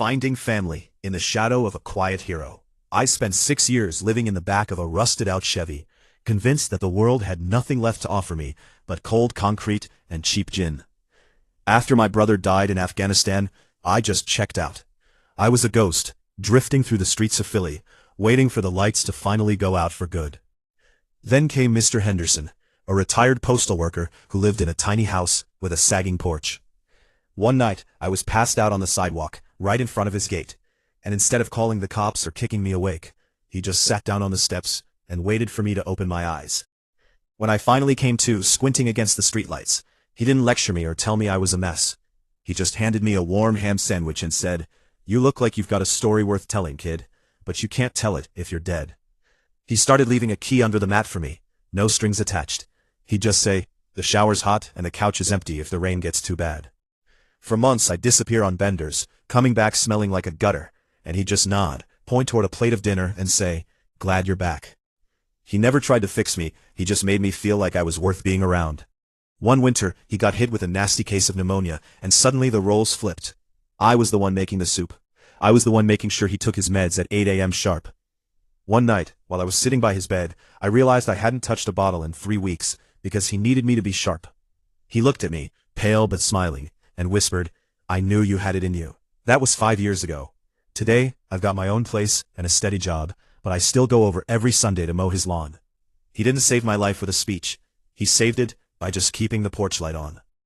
Finding family in the shadow of a quiet hero. I spent 6 years living in the back of a rusted-out Chevy, convinced that the world had nothing left to offer me but cold concrete and cheap gin. After my brother died in Afghanistan, I just checked out. I was a ghost, drifting through the streets of Philly, waiting for the lights to finally go out for good. Then came Mr. Henderson, a retired postal worker who lived in a tiny house with a sagging porch. One night, I was passed out on the sidewalk, right in front of his gate, and instead of calling the cops or kicking me awake, he just sat down on the steps and waited for me to open my eyes. When I finally came to, squinting against the streetlights, he didn't lecture me or tell me I was a mess. He just handed me a warm ham sandwich and said, "You look like you've got a story worth telling, kid, but you can't tell it if you're dead." He started leaving a key under the mat for me, no strings attached. He'd just say, "The shower's hot and the couch is empty if the rain gets too bad." For months I'd disappear on benders, coming back smelling like a gutter, and he'd just nod, point toward a plate of dinner and say, "Glad you're back." He never tried to fix me, he just made me feel like I was worth being around. One winter, he got hit with a nasty case of pneumonia, and suddenly the roles flipped. I was the one making the soup. I was the one making sure he took his meds at 8 a.m. sharp. One night, while I was sitting by his bed, I realized I hadn't touched a bottle in 3 weeks, because he needed me to be sharp. He looked at me, pale but smiling, and whispered, "I knew you had it in you." That was 5 years ago. Today, I've got my own place and a steady job, but I still go over every Sunday to mow his lawn. He didn't save my life with a speech. He saved it by just keeping the porch light on.